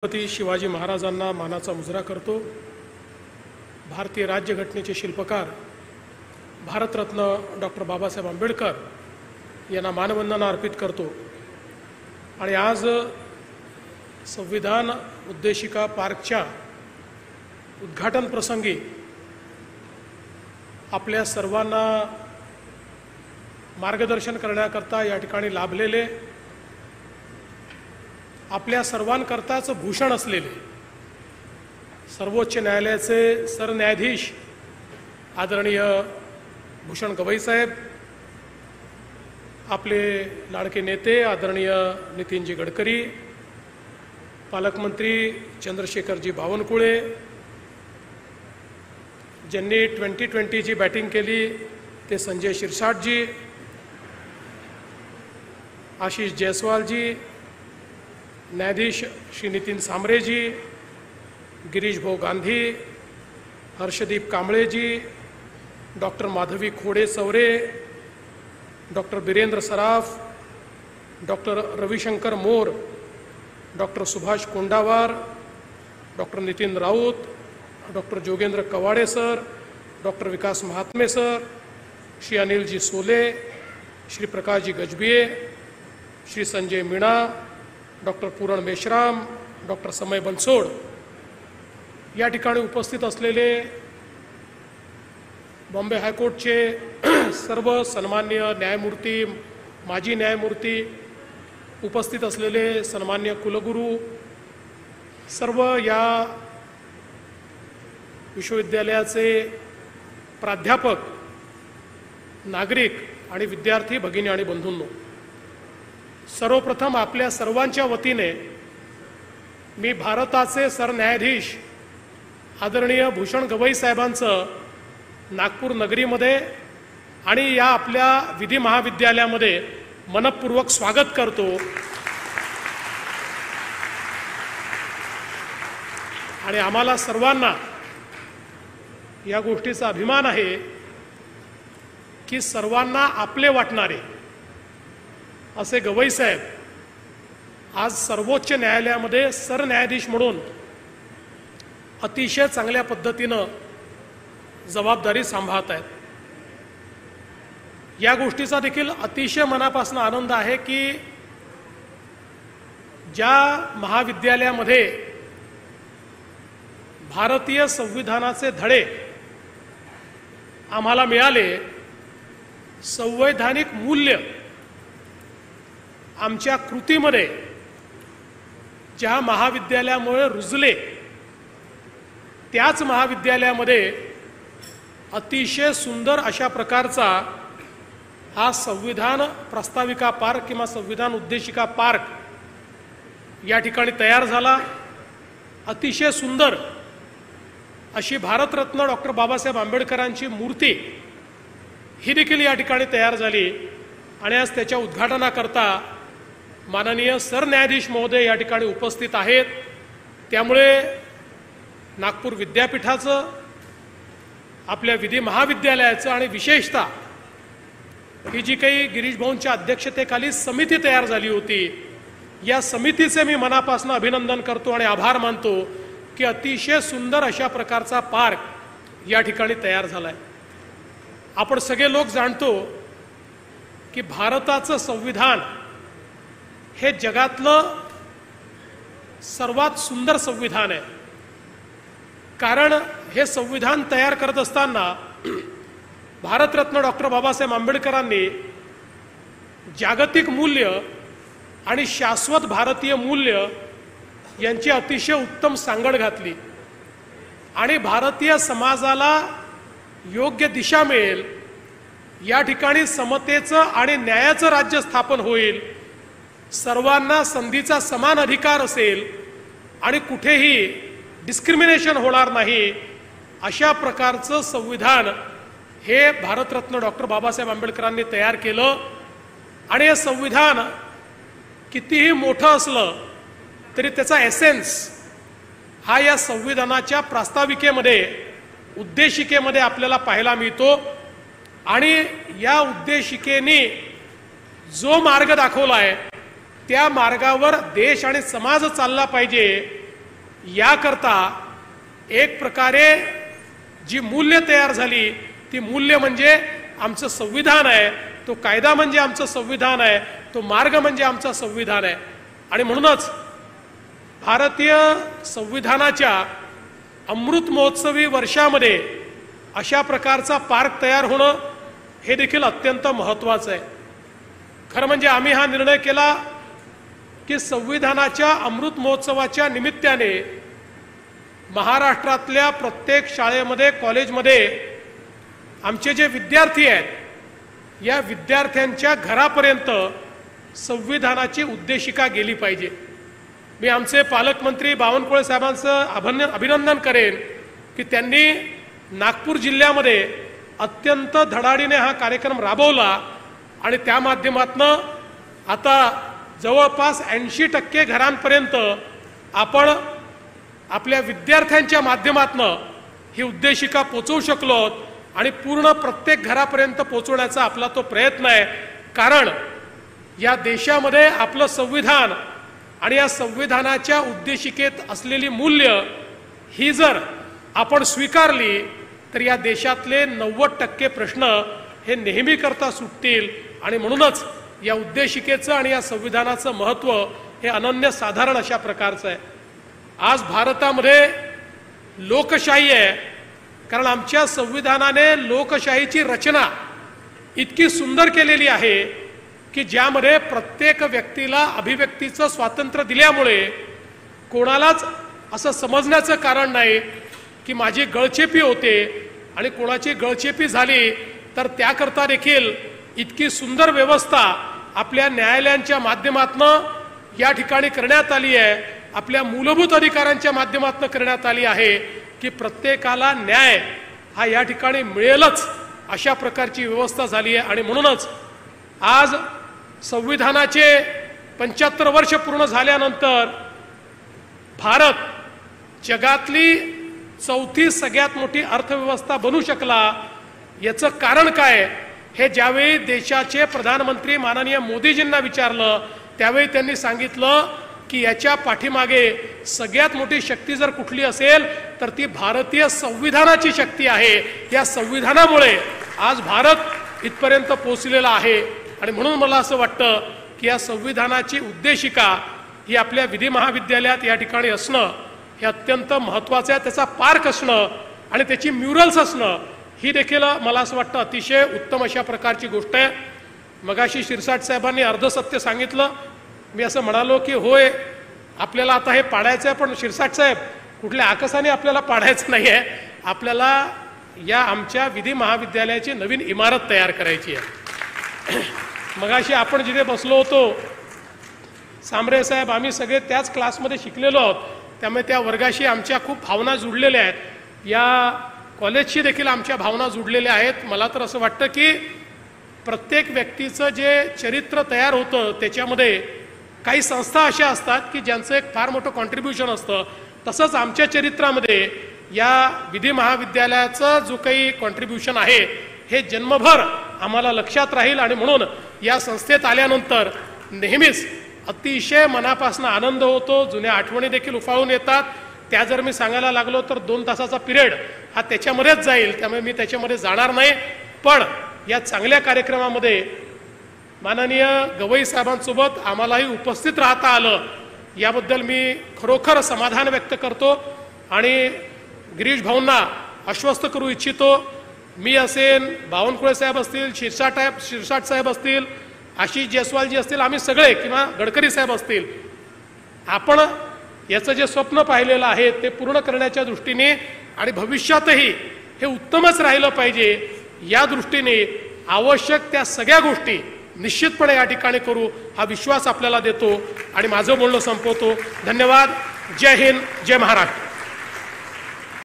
छत्रपती शिवाजी महाराजांना मानाचा मुजरा करतो। भारतीय राज्यघटनेचे शिल्पकार भारतरत्न डॉक्टर बाबासाहेब आंबेडकर यांना मानवंदना अर्पित करतो। आणि आज संविधान उद्देशिका पार्कच्या उद्घाटन प्रसंगी आपल्या सर्वांना मार्गदर्शन करण्याकरता या ठिकाणी लाभलेले आपल्या सर्वांकरताच भूषण असलेले सर्वोच्च न्यायालयाचे सरन्यायाधीश आदरणीय भूषण गवई साहेब, आपले लाडके नेते आदरणीय नितीनजी गडकरी, पालकमंत्री चंद्रशेखरजी बावनकुळे, ज्यांनी 2020ची बॅटिंग केली ते संजय शिरसाटजी, आशीष जयस्वालजी, न्यायाधीश Shri Nitin Sambareji, Girish Bhau Gandhi, Harshdeep Kambleji, doctor Madhavi Khode Savare, doctor Birendra Saraf, doctor Ravishankar More, doctor Subhash Kondawar, doctor Nitin Raut, doctor Jogendra Kawade sir, doctor Vikas Mahatme sir, Shri Anilji Sole, Shri Prakashji Gajbhiye, Shri Sanjay Meena, doctor Puran Meshram, doctor Samay Bansod या ठिकाणी उपस्थित असलेले बॉम्बे हायकोर्टचे सर्व सन्मान्य न्यायमूर्ती, माजी न्यायमूर्ती, उपस्थित असलेले सन्मान्य कुलगुरू, सर्व या विश्वविद्यालयाचे प्राध्यापक, नागरिक आणि विद्यार्थी भगिनी आणि बंधूंनो, सर्वप्रथम आपल्या सर्वांच्या वतीने मी भारताचे सरन्यायाधीश आदरणीय भूषण गवई साहेबांचं नागपूर नगरीमध्ये आणि या आपल्या विधी महाविद्यालयामध्ये मनपूर्वक स्वागत करतो। आणि आम्हाला सर्वांना या गोष्टीचा अभिमान आहे की सर्वांना आपले वाटणारे असे गवई साहेब आज सर्वोच्च न्यायालयामध्ये सरन्यायाधीश म्हणून अतिशय चांगल्या पद्धतीनं जबाबदारी सांभाळत आहेत। या गोष्टीचा देखील अतिशय मनापासून आनंद आहे की ज्या महाविद्यालयामध्ये भारतीय संविधानाचे धडे आम्हाला मिळाले, संवैधानिक मूल्य आमच्या कृतीमध्ये ज्या महाविद्यालयामुळे रुजले, त्याच महाविद्यालयामध्ये अतिशय सुंदर अशा प्रकारचा हा संविधान प्रस्ताविका पार्क किंवा संविधान उद्देशिका पार्क या ठिकाणी तयार झाला। अतिशय सुंदर अशी भारतरत्न डॉक्टर बाबासाहेब आंबेडकरांची मूर्ती ही देखील या ठिकाणी तयार झाली। आणि आज त्याच्या उद्घाटनाकरता माननीय सरन्यायाधीश महोदय या ठिकाणी उपस्थित आहेत। त्यामुळे नागपूर विद्यापीठाचं, आपल्या विधी महाविद्यालयाचं आणि विशेषतः ही जी काही गिरीश भाऊंच्या अध्यक्षतेखाली समिती तयार झाली होती, या समितीचे मी मनापासून अभिनंदन करतो आणि आभार मानतो की अतिशय सुंदर अशा प्रकारचा पार्क या ठिकाणी तयार झालाय। आपण सगळे लोक जाणतो की भारताचं संविधान हे जगातलं सर्वात सुंदर संविधान आहे। कारण हे संविधान तयार करत असताना भारतरत्न डॉक्टर बाबासाहेब आंबेडकरांनी जागतिक मूल्य आणि शाश्वत भारतीय मूल्य यांची अतिशय उत्तम सांगड घातली आणि भारतीय समाजाला योग्य दिशा मिळेल, या ठिकाणी समतेचं आणि न्यायाचं राज्य स्थापन होईल, सर्वांना संधीचा समान अधिकार असेल आणि कुठेही डिस्क्रिमिनेशन होणार नाही, अशा प्रकारचं संविधान हे भारतरत्न डॉक्टर बाबासाहेब आंबेडकरांनी तयार केलं। आणि हे संविधान कितीही मोठं असलं तरी त्याचा एसेन्स हा या संविधानाच्या प्रास्ताविकेमध्ये, उद्देशिकेमध्ये आपल्याला पाहायला मिळतो। आणि या उद्देशिकेने जो मार्ग दाखवला आहे त्या मार्गावर देश आणि समाज चालला पाहिजे याकरता एक प्रकारे जी मूल्य तयार झाली ती मूल्य म्हणजे आमचं संविधान आहे, तो कायदा म्हणजे आमचं संविधान आहे, तो मार्ग म्हणजे आमचं संविधान आहे. आणि म्हणूनच भारतीय संविधानाच्या अमृत महोत्सवी वर्षामध्ये अशा प्रकारचा पार्क तयार होणं हे देखील अत्यंत महत्त्वाचं आहे. खरं म्हणजे आम्ही हा निर्णय केला की संविधानाच्या अमृत महोत्सवाच्या निमित्ताने महाराष्ट्रातल्या प्रत्येक शाळेमध्ये कॉलेजमध्ये आमचे जे विद्यार्थी आहेत या विद्यार्थ्यांच्या घरापर्यंत संविधानाची उद्देशिका गेली पाहिजे. मी आमचे पालकमंत्री बावनकुळे साहेबांचं अभिनंदन करेन की त्यांनी नागपूर जिल्ह्यामध्ये अत्यंत धडाडीने हा कार्यक्रम राबवला आणि त्या माध्यमातनं आता जवळपास 80% घरांपर्यंत आपण आपल्या विद्यार्थ्यांच्या माध्यमातनं ही उद्देशिका पोचवू शकलो आणि पूर्ण प्रत्येक घरापर्यंत पोचवण्याचा आपला तो प्रयत्न आहे. कारण या देशामध्ये आपलं संविधान आणि या संविधानाच्या उद्देशिकेत असलेली मूल्य ही जर आपण स्वीकारली तर या देशातले 90% प्रश्न हे नेहमी करता सुटतील. आणि म्हणूनच या उद्देशिकेचं आणि या संविधानाचं महत्त्व हे अनन्यसाधारण अशा प्रकारचं आहे. आज भारतामध्ये लोकशाही आहे कारण आमच्या संविधानाने लोकशाहीची रचना इतकी सुंदर केलेली आहे की ज्यामध्ये प्रत्येक व्यक्तीला अभिव्यक्तीचं स्वातंत्र्य दिल्यामुळे कोणालाच असं समजण्याचं कारण नाही की माझी गळचेपी होते आणि कोणाची गळचेपी झाली तर त्याकरता देखील इतकी सुंदर व्यवस्था आपल्या न्यायालयांच्या माध्यमातनं या ठिकाणी करण्यात आली आहे, आपल्या मूलभूत अधिकारांच्या माध्यमातून करण्यात आली आहे की प्रत्येकाला न्याय हा या ठिकाणी मिळेलच अशा प्रकारची व्यवस्था झाली आहे. आणि म्हणूनच आज संविधानाचे 75 वर्ष पूर्ण झाल्यानंतर भारत जगातली 4थी सगळ्यात मोठी अर्थव्यवस्था बनू शकला. याचं कारण काय हे ज्यावेळी देशाचे प्रधानमंत्री माननीय मोदीजींना विचारलं त्यावेळी त्यांनी सांगितलं की याच्या पाठीमागे सगळ्यात मोठी शक्ती जर कुठली असेल तर ती भारतीय संविधानाची शक्ती आहे. या संविधानामुळे आज भारत इथपर्यंत पोहोचलेला आहे. आणि म्हणून मला असं वाटतं की या संविधानाची उद्देशिका ही आपल्या विधी महाविद्यालयात या ठिकाणी असणं हे अत्यंत महत्त्वाचं आहे. त्याचा पार्क असणं आणि त्याची म्युरल्स असणं ही देखील मला असं वाटतं अतिशय उत्तम अशा प्रकारची गोष्ट आहे. मगाशी शिरसाट साहेबांनी अर्धसत्य सांगितलं. मी असं म्हणालो की होय आपल्याला आता हे पाडायचं आहे, पण शिरसाट साहेब कुठल्या आकसाने आपल्याला पाडायचं नाही आहे, आपल्याला या आमच्या विधी महाविद्यालयाची नवीन इमारत तयार करायची आहे. मगाशी आपण जिथे बसलो होतो सांबरे साहेब आम्ही सगळे त्याच क्लासमध्ये शिकलेलो आहोत, त्यामुळे त्या वर्गाशी आमच्या खूप भावना जुडलेल्या आहेत, या कॉलेजशी देखील आमच्या भावना जुडलेल्या आहेत. मला तर असं वाटतं की प्रत्येक व्यक्तीचं जे चरित्र तयार होतं त्याच्यामध्ये काही संस्था अशा असतात की ज्यांचं एक फार मोठं कॉन्ट्रीब्युशन असतं. तसंच आमच्या चरित्रामध्ये या विधी महाविद्यालयाचं जो काही कॉन्ट्रीब्युशन आहे हे जन्मभर आम्हाला लक्षात राहील. आणि म्हणून या संस्थेत आल्यानंतर नेहमीच अतिशय मनापासून आनंद होतो, जुन्या आठवणी देखील उफाळून येतात. त्या जर मी सांगायला लागलो तर 2 तासाचा पिरियड हा त्याच्यामध्येच जाईल, त्यामुळे मी त्याच्यामध्ये जाणार नाही. पण या चांगल्या कार्यक्रमामध्ये माननीय गवई साहेबांसोबत आम्हालाही उपस्थित राहता आलं याबद्दल मी खरोखर समाधान व्यक्त करतो आणि गिरीश भाऊंना आश्वस्त करू इच्छितो. मी असेन, बावनकुळे साहेब असतील, शिरसाट साहेब असतील, आशिष जयस्वालजी असतील, आम्ही सगळे किंवा गडकरी साहेब असतील, आपण याचं जे स्वप्न पाहिलेलं आहे ते पूर्ण करण्याच्या दृष्टीने आणि भविष्यातही हे उत्तमच राहिलं पाहिजे या दृष्टीने आवश्यक त्या सगळ्या गोष्टी निश्चितपणे या ठिकाणी करू हा विश्वास आपल्याला देतो आणि माझं बोलणं संपवतो. धन्यवाद. जय हिंद, जय महाराष्ट्र.